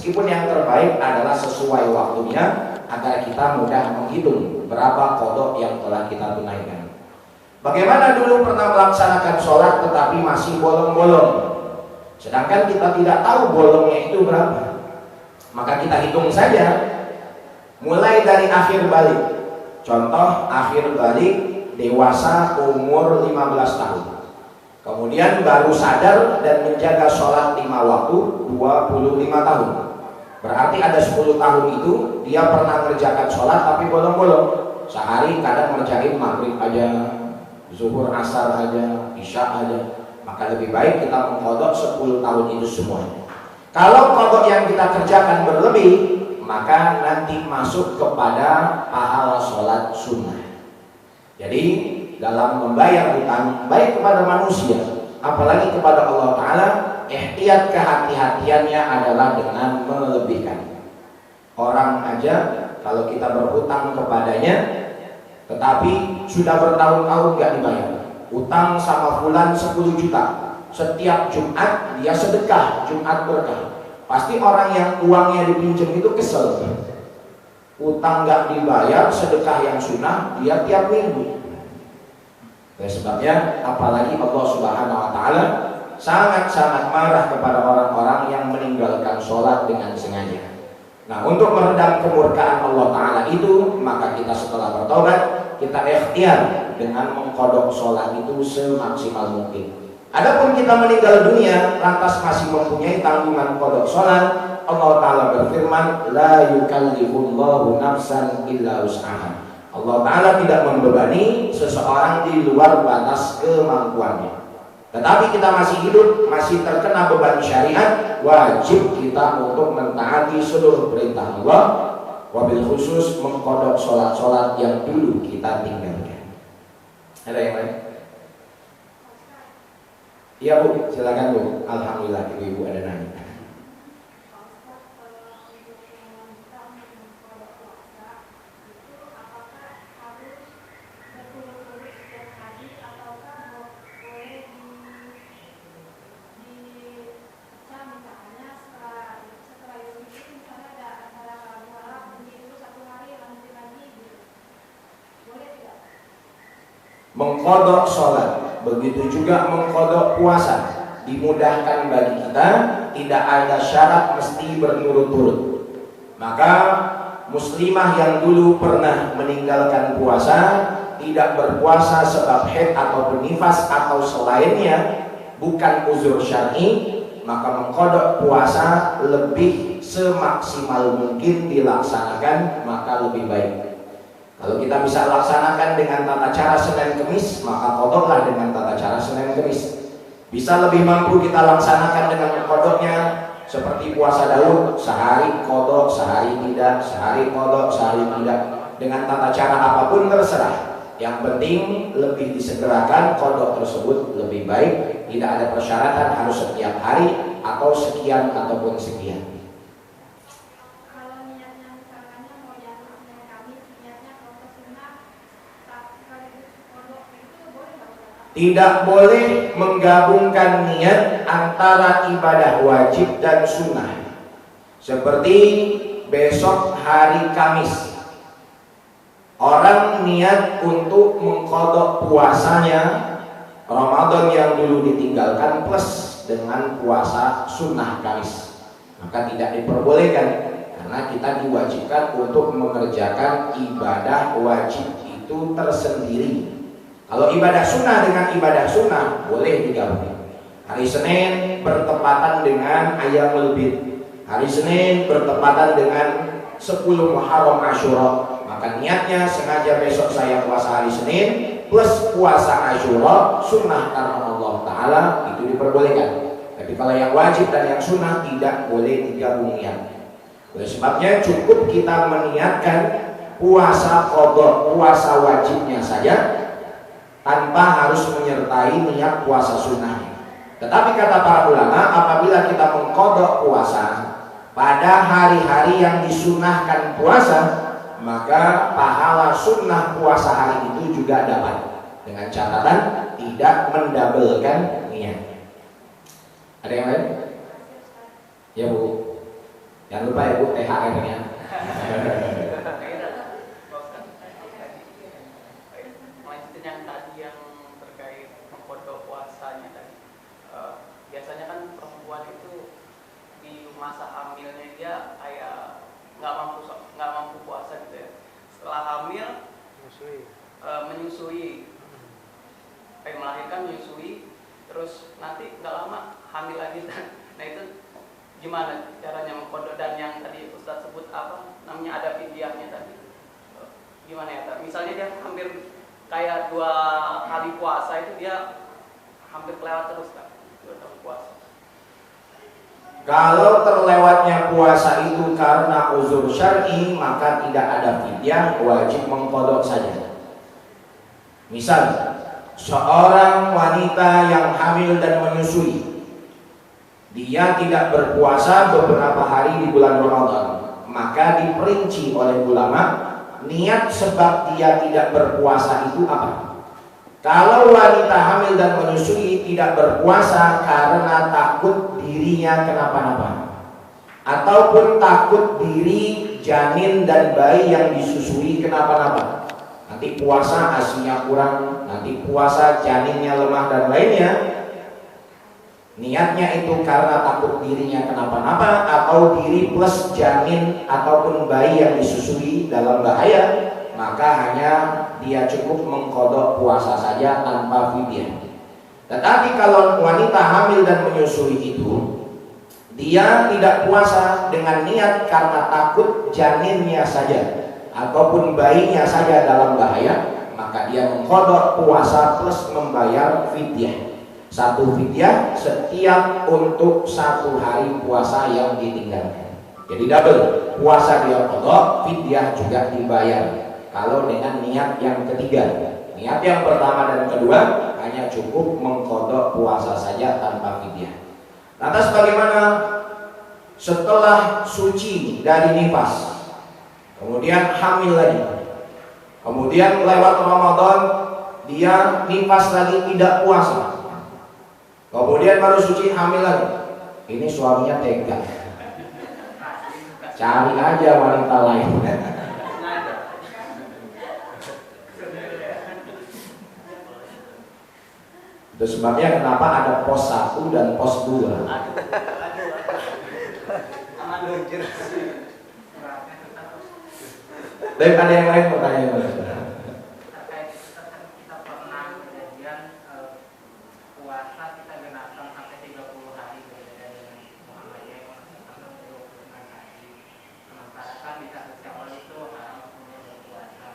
Meskipun yang terbaik adalah sesuai waktunya agar kita mudah menghitung berapa qada yang telah kita tunaikan. Bagaimana dulu pernah melaksanakan sholat tetapi masih bolong-bolong, sedangkan kita tidak tahu bolongnya itu berapa, maka kita hitung saja mulai dari akhir balik. Contoh akhir balik dewasa umur 15 tahun, kemudian baru sadar dan menjaga sholat 5 waktu 25 tahun. Berarti ada 10 tahun itu dia pernah mengerjakan sholat tapi bolong-bolong. Sehari kadang ngerjain maghrib aja, zuhur, asar aja, isya aja. Maka lebih baik kita mengqadha 10 tahun itu semua. Kalau qadha yang kita kerjakan berlebih, maka nanti masuk kepada pahala sholat sunnah. Jadi dalam membayar hutang baik kepada manusia apalagi kepada Allah Ta'ala, ihtiyat kehati-hatiannya adalah dengan melebihkan. Orang aja kalau kita berhutang kepadanya tetapi sudah bertahun-tahun gak dibayar, utang sama fulan 10 juta, setiap Jumat dia sedekah, Jumat berkah, pasti orang yang uangnya dipinjam itu kesel. Utang gak dibayar, sedekah yang sunnah dia tiap minggu. Oleh sebabnya apalagi Allah Subhanahu wa Ta'ala sangat-sangat marah kepada orang-orang yang meninggalkan sholat dengan sengaja. Nah, untuk meredam kemurkaan Allah Ta'ala itu, maka kita setelah bertobat, kita ikhtiar dengan mengqadha sholat itu semaksimal mungkin. Adapun kita meninggal dunia lantas masih mempunyai tanggungan qadha sholat, Allah Ta'ala berfirman, la yukallifullahu nafsan illa wus'aha. Allah Ta'ala tidak membebani seseorang di luar batas kemampuannya. Tetapi kita masih hidup, masih terkena beban syariat, wajib kita untuk mentaati seluruh perintah Allah, wabil khusus mengqadha sholat-sholat yang dulu kita tinggalkan. Ada yang lain? Iya Bu, silakan Bu. Alhamdulillah ibu-ibu ada nanya. Mengqadha sholat, begitu juga mengqadha puasa, dimudahkan bagi kita, tidak ada syarat mesti berturut-turut. Maka muslimah yang dulu pernah meninggalkan puasa, tidak berpuasa sebab haid atau nifas atau selainnya, bukan uzur syar'i, maka mengqadha puasa lebih semaksimal mungkin dilaksanakan, maka lebih baik. Kalau kita bisa laksanakan dengan tata cara Senin Kemis, maka qadhalah dengan tata cara Senin Kemis. Bisa lebih mampu kita laksanakan dengan qadhanya seperti puasa Daud, sehari qadha, sehari tidak, sehari qadha, sehari tidak. Dengan tata cara apapun terserah. Yang penting lebih disegerakan qadha tersebut lebih baik. Tidak ada persyaratan harus setiap hari atau sekian ataupun sekian. Tidak boleh menggabungkan niat antara ibadah wajib dan sunnah. Seperti besok hari Kamis, orang niat untuk mengqadha puasanya Ramadan yang dulu ditinggalkan plus dengan puasa sunnah Kamis, maka tidak diperbolehkan karena kita diwajibkan untuk mengerjakan ibadah wajib itu tersendiri. Kalau ibadah sunnah dengan ibadah sunnah boleh digabung. Hari Senin bertepatan dengan Ayyamul Bid, hari Senin bertepatan dengan 10 Muharram Asyura, maka niatnya sengaja besok saya puasa hari Senin plus puasa Asyura sunnah karena Allah Ta'ala, itu diperbolehkan. Tapi kalau yang wajib dan yang sunnah tidak boleh digabung niat. Oleh sebabnya cukup kita meniatkan puasa qadha, puasa wajibnya saja, tanpa harus menyertai niat puasa sunnahnya. Tetapi kata para ulama, apabila kita mengqadha puasa pada hari-hari yang disunahkan puasa, maka pahala sunnah puasa hari itu juga dapat, dengan catatan tidak mendabelkan niat. Ada yang lain? Ya Bu. Jangan lupa ya Bu, THR-nya. Lanjutin yang tadi yang terkait mengkodok puasanya tadi. Biasanya kan perempuan itu di masa hamilnya dia kayak nggak mampu puasa gitu ya. Setelah hamil menyusui, kayak melahirkan menyusui, terus nanti nggak lama hamil lagi. Nah itu gimana caranya mengkodok? Dan yang tadi Ustadz sebut apa namanya, ada fidyahnya tadi, gimana ya? Misalnya dia hampir kayak 2 kali puasa itu dia hampir kelewat terus kan, 2 kali puasa. Kalau terlewatnya puasa itu karena uzur syar'i, maka tidak ada fidyah, wajib mengkodok saja. Misal, seorang wanita yang hamil dan menyusui, dia tidak berpuasa beberapa hari di bulan Ramadan, maka diperinci oleh ulama niat sebab dia tidak berpuasa itu apa. Kalau wanita hamil dan menyusui tidak berpuasa karena takut dirinya kenapa-napa, ataupun takut diri janin dan bayi yang disusui kenapa-napa, nanti puasa asinya kurang, nanti puasa janinnya lemah dan lainnya, niatnya itu karena takut dirinya kenapa-napa atau diri plus janin ataupun bayi yang disusui dalam bahaya, maka hanya dia cukup mengkodok puasa saja tanpa fidyah. Tetapi kalau wanita hamil dan menyusui itu dia tidak puasa dengan niat karena takut janinnya saja ataupun bayinya saja dalam bahaya, maka dia mengkodok puasa plus membayar fidyah. 1 fidyah setiap untuk 1 hari puasa yang ditinggalkan. Jadi double, puasa dia kodok, fidyah juga dibayar. Kalau dengan niat yang ketiga, niat yang pertama dan kedua hanya cukup mengkodok puasa saja tanpa fidyah. Lantas bagaimana setelah suci dari nifas, kemudian hamil lagi, kemudian lewat Ramadan dia nifas lagi tidak puasa, kemudian baru suci hamil lagi? Ini suaminya tega, cari aja wanita lain. Itu sebabnya kenapa ada pos 1 dan pos 2. Tapi ada yang lain pertanyaan? Terkait kita pernah kejadian puasa kita genapkan sampai 30 hari berbeda dengan Muhammadiyah yang sampai 29 hari. Sementara kan di satu Syawal itu harus berpuasa.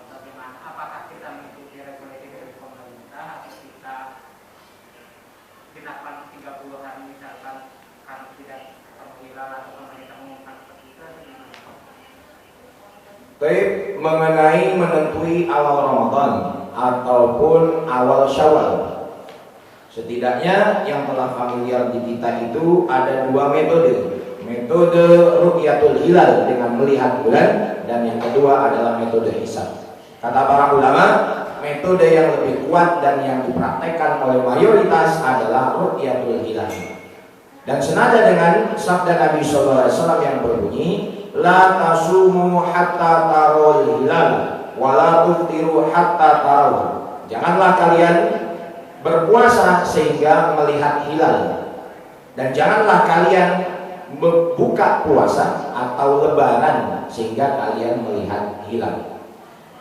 Bagaimana? Apakah kita mengikuti regulasi dari pemerintah atau kita genapkan 30 hari misalkan karena tidak terhilang atau pemerintah mengumumkan seperti itu? Baik, mengenai menentuhi awal Ramadan ataupun awal Syawal, setidaknya yang telah familiar di kita itu ada 2 metode. Metode ru'yatul hilal dengan melihat bulan, dan yang kedua adalah metode hisab. Kata para ulama, metode yang lebih kuat dan yang dipraktekkan oleh mayoritas adalah ru'yatul hilal. Dan senada dengan sabda Nabi SAW yang berbunyi, la tasumu hatta tarul hilal wa la tuftiru hatta tarul. Janganlah kalian berpuasa sehingga melihat hilal, dan janganlah kalian membuka puasa atau lebaran sehingga kalian melihat hilal.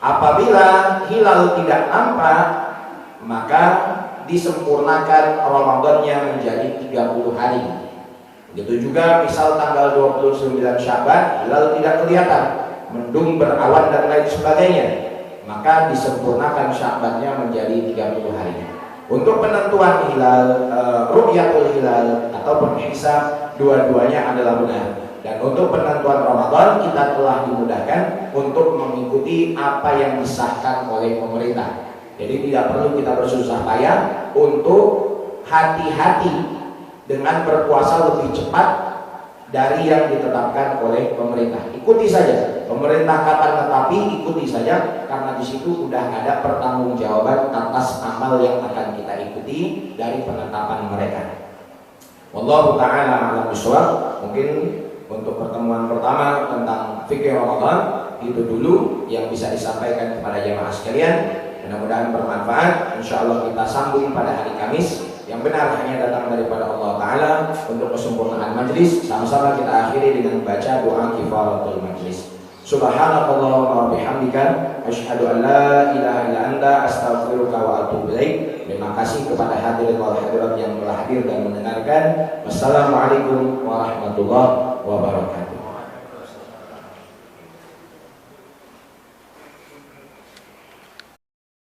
Apabila hilal tidak nampak, maka disempurnakan Ramadannya menjadi 30 hari. Begitu juga misal tanggal 29 Syaban hilal tidak kelihatan, mendung berawan dan lain sebagainya, maka disempurnakan Syabannya menjadi 30 hari. Untuk penentuan hilal, ru'yatul hilal ataupun hisab, dua-duanya adalah benar. Dan untuk penentuan Ramadan kita telah dimudahkan untuk mengikuti apa yang disahkan oleh pemerintah. Jadi tidak perlu kita bersusah payah untuk hati-hati dengan berpuasa lebih cepat dari yang ditetapkan oleh pemerintah. Ikuti saja, pemerintah kata tetapi ikuti saja, karena di situ sudah ada pertanggungjawaban atas amal yang akan kita ikuti dari penetapan mereka. Wallahu ta'ala a'lam bishawab. Mungkin untuk pertemuan pertama tentang fikih Ramadan. Itu dulu yang bisa disampaikan kepada jamaah sekalian. Mudah-mudahan bermanfaat. Insya Allah kita sambung pada hari Kamis. Yang benar hanya datang daripada Allah Ta'ala untuk kesempurnaan majlis. Sama-sama kita akhiri dengan baca doa kifaratul majlis. Subhanakallahumma wa bihamdika asyhadu an la ilaha illa anta astaghfiruka wa atubu ilaik. Terima kasih kepada hadirin wal hadirat yang telah hadir dan mendengarkan. Wassalamualaikum warahmatullahi wabarakatuh.